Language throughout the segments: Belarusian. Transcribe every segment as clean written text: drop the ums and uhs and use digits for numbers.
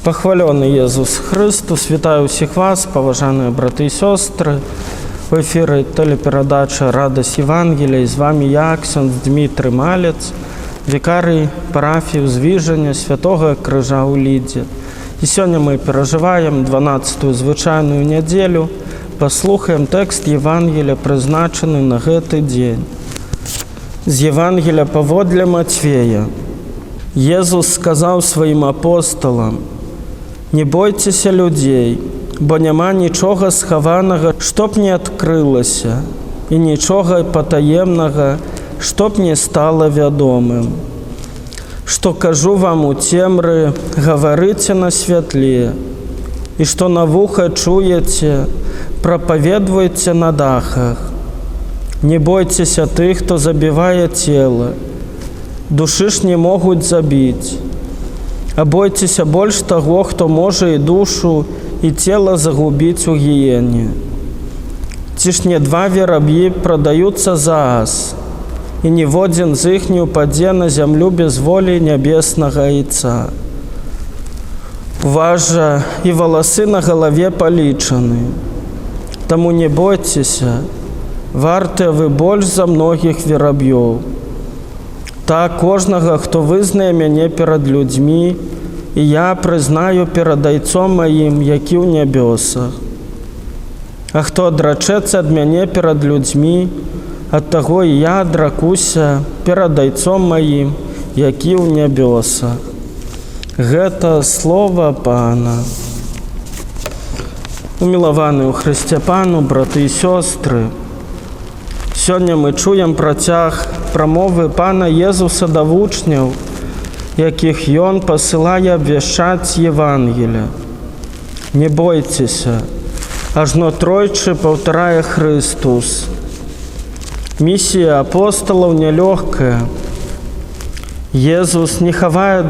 Похваленный Иисус Христос, вітаю всіх вас, поважані брати і сестри. В ефірі телепередача «Радость Євангелія». І з вами я, ксьондз Дмитрий Малець, вікарій парафії Звіження Святого Крижа у Ліді. І сьогодні ми переживаємо 12-ту звичайну неділю, послухаємо текст Євангелія, призначений на цей день. З Євангелія паводле Матвея. Єсус сказав своїм апостолам: «Не бойтеся людей, бо нема нічого схованого, щоб не відкрилося, і нічого потаємного, щоб не стало відомим. Що кажу вам у темрі, говорите на світлі, і що на вухо чуєте, проповідуйте на дахах. Не бойтеся тих, хто забиває тіло, душі ж не можуть забити. А бойтеся больше того, хто може і душу, і тіло загубить у гієні. Ці ж не два вороб'ї продаються за ас, і ні в один з їх не упаде на землю без волі небесного Отця. У вас же і волоси на голові полічені. Тому не бойтеся, варте ви більш за многих вороб'їв. Так кожного, хто визнає мене перед людьми, і я признаю перед Отцом моїм, який у небесах. А хто одречеться від мене перед людьми, от того і я одракуся перед Отцом моїм, який у небесах». Гэта слово Пана. Уміловані у Христі Пану, брати і сестри, сьогодні ми чуємо протяг промови Пана Єсуса до учнів, яких Ён посилає обвіщати Євангелія. Не бойтеся, ажно тройче повторяє Христос. Місія апостолів нелегка. Єсус не ховає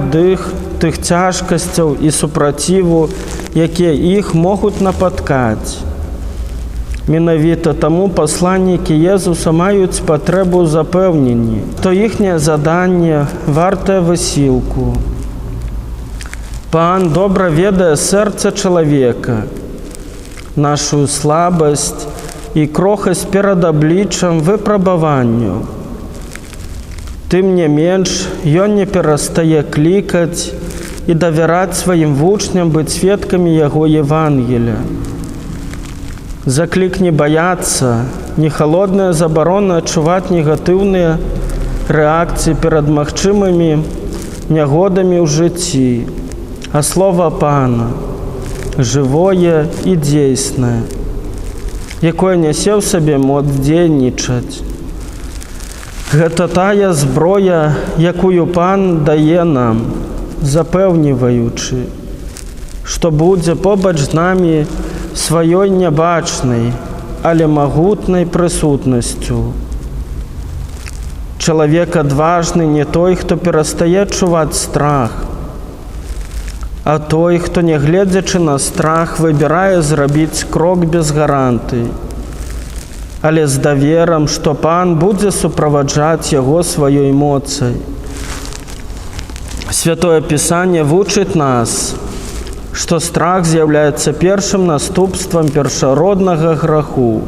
тих тяжкостей і супротиву, які їх можуть напаткати. Менавіта тому посланники Єсуса мають потребу запевнені, то їхнє завдання варте висілку. Пан добре ведає серце чоловіка, нашу слабость і крохость перед обличчям випробуванню. Тим не менш, Ён не перестає кликати і довіряти своїм учням бути свідками Його Євангелія. Заклик не бояться, не холодная заборона адчуваць негатыўныя рэакцыі перад магчымымі нягодамі ў жыцці, а слова Пана жывое і дзейснае, якое нясе ў сабе моц дзейнічаць. Гэта тая зброя, якую Пан дае нам, запэўніваючы, што будзе побач з намі сваёй нябачнай, але магутнай прысутнасцю. Чалавек адважны не той, хто перастае адчуваць страх, а той, хто, нягледзячы на страх, выбірае зрабіць крок без гарантый, але з даверам, што Пан будзе суправаджаць яго сваёй моцай. Святое Пісанне вучыць нас, што страх з'яўляецца першым наступствам першароднага граху.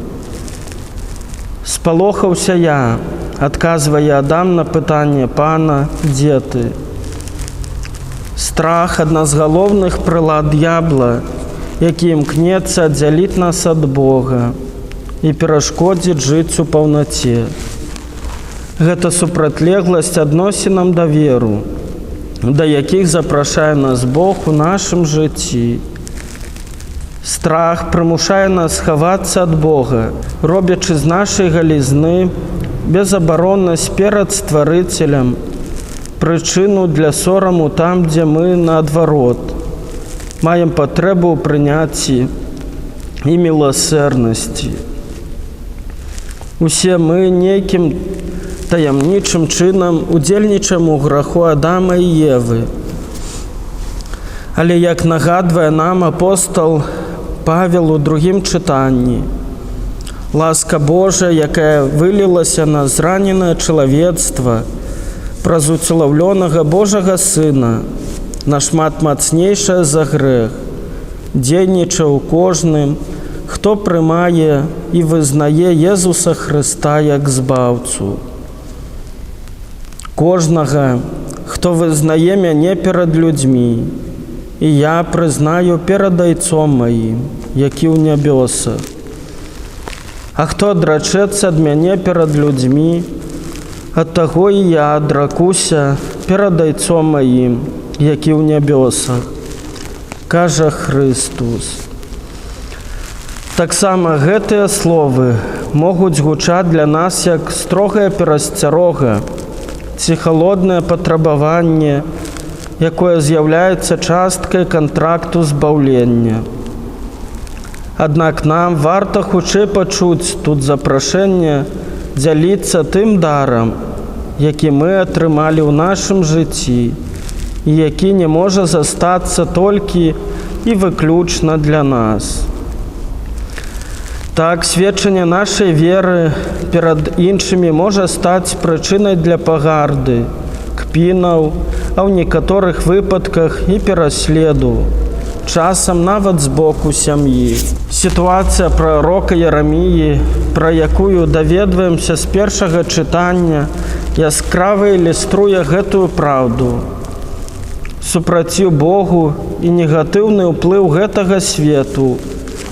«Спалохаўся я», адказвае Адам на пытанне Пана: «Дзе ты?». Страх – адна з галоўных прылад д'ябла, які імкнецца аддзяліць нас ад Бога і перашкодзіць жыць у паўнаце. Гэта супрацьлегласць адносінам даверу, да якіх запрашае нас Бог у нашым жыцці. Страх прымушае нас хавацца ад Бога, робячы з нашай галізны безабароннасць перад Стварыцелем прычыну для сораму там, дзе мы, наадварот, маем патрэбу ў прыняцці і міласэрнасці. Усе мы нейкім таямнічым чынам удзельнічаем у граху Адама і Евы. Але, як нагадвае нам апостол Павел у другім чытанні, ласка Божая, якая вылілася на зраненае чалавецтва праз уцелаўлёнага Божага Сына, нашмат мацнейшая за грэх, дзейнічае ў кожным, хто прымае і вызнае Езуса Хрыста як збаўцу. Кожнага, хто вызнае мяне перад людзьмі, і я прызнаю перад Айцом маім, які ў нябёсах. А хто адрачэцца ад мяне перад людзьмі, ад таго і я адракуся перад Айцом маім, які ў нябёсах, кажа Христус. Таксама гэтыя словы могуць гучаць для нас як строгая перасцярога ці халоднае патрабаванне, якое з'яўляецца часткай кантракту збаўлення. Аднак нам варта хутчэй пачуць тут запрашэнне дзяліцца тым дарам, які мы атрымалі ў нашым жыцці і які не можа застацца толькі і выключна для нас. Так, сведчанне нашай веры перад іншымі можа стаць прычынай для пагарды, кпінаў, а ў некаторых выпадках і пераследу, часам нават з боку сям'і. Сітуацыя прарока Яраміі, пра якую даведваемся з першага чытання, яскрава ілюструе гэтую праўду. Супраціў Богу і негатыўны ўплыў гэтага свету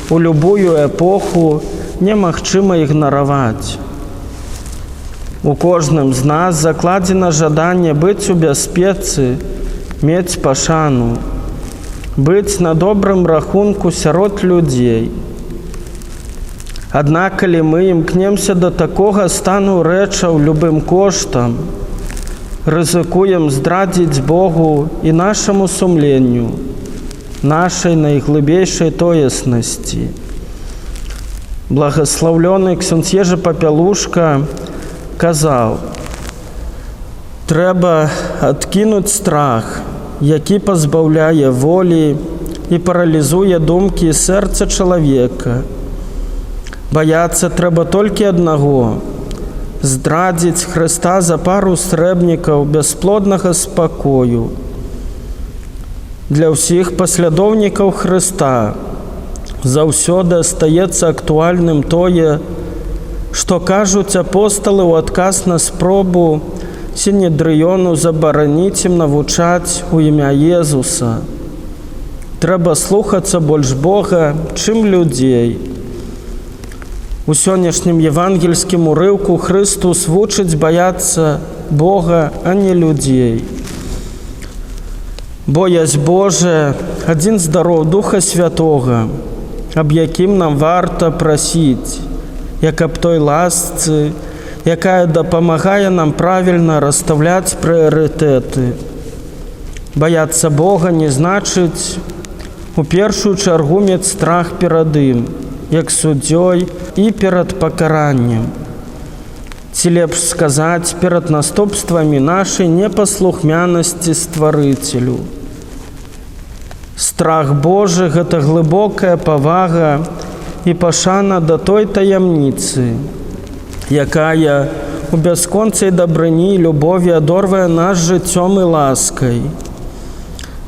у любую эпоху немагчыма ігнараваць. У кожным з нас закладзена жаданне быць у бяспецы, мець пашану, быць на добрым рахунку сярод людзей. Аднак, калі мы імкнемся да такога стану рэчаў любым коштам, рызыкуем здрадзіць Богу і нашаму сумленню, нашай найглыбейшай тоеснасці. Благаслаўлёны ксёндз Ежы Папялушка казаў: трэба адкінуць страх, які пазбаўляе волі і паралізуе думкі і сэрца чалавека. Баяцца трэба толькі аднаго – здрадзіць Хрыста за пару срэбнікаў бясплоднага спакою. Для ўсіх паслядоўнікаў Хрыста заўсёды астаецца актуальным тое, што кажуць апосталы ў адказ на спробу Сінедрыёну забараніць ім навучаць у імя Езуса. Трэба слухацца больш Бога, чым людзей. У сённяшнім евангельскім урыўку Христус вучыць баяцца Бога, а не людзей. Боязь Божая – адзін з дароў Духа Святога, аб якім нам варта прасіць, як аб той ласцы, якая дапамагае нам правільна расстаўляць прыярытэты. Баяцца Бога не значыць у першую чаргу мець страх перад ім, як суддзёй і перад пакараннем. Ці лепш сказаць, перад наступствамі нашай непаслухмянасці Стварыцелю. Страх Божы – гэта глыбокая павага і пашана да той таямніцы, якая у бясконцай дабрыні і любові адорвае нас жыццём і ласкай.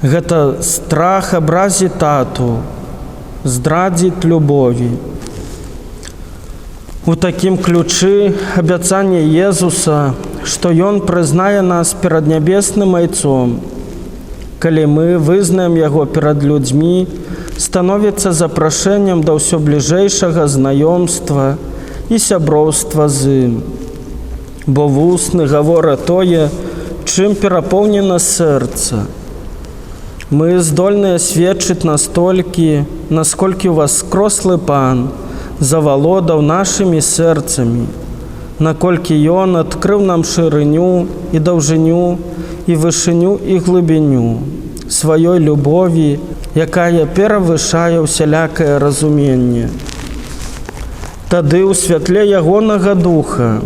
Гэта страх абразіць тату, здрадзіць любові. У такім ключы абяцанне Езуса, што Ён прызнае нас перад нябесным Айцом, калі мы вызнаем Яго перад людзьмі, становіцца запрашэннем да ўсё бліжэйшага знаёмства і сяброўства з ім. Бо вусны гавора тое, чым перапоўнена сэрца. Мы здольныя сведчыць настолькі, насколькі ўваскрослы Пан завалодаў нашымі сэрцамі, наколькі Ён адкрыў нам шырыню і даўжыню, і вышыню і глыбіню сваёй любові, якая перавышае ўсялякае разуменне. Тады ў святле Ягонага Духа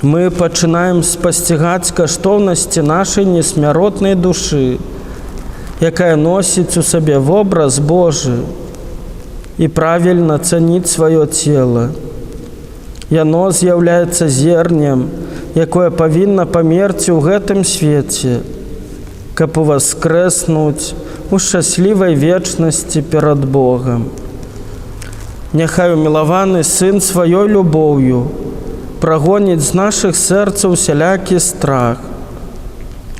мы пачынаем спасцігаць каштоўнасці нашай несмяротнай душы, якая носіць у сабе вобраз Божы, і правільна цаніць сваё цела. Яно з'яўляецца зернем, якое павінна памерці ў гэтым свеце каб уваскрэснуць у шчаслівай вечнасці перад Богам. Няхай умілаваны Сын сваёй любоўю прагоніць з нашых сэрцаў усялякі страх,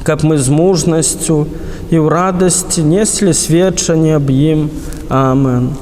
каб мы з мужнасцю і ў радасці неслі сведчанне аб ім. Амен.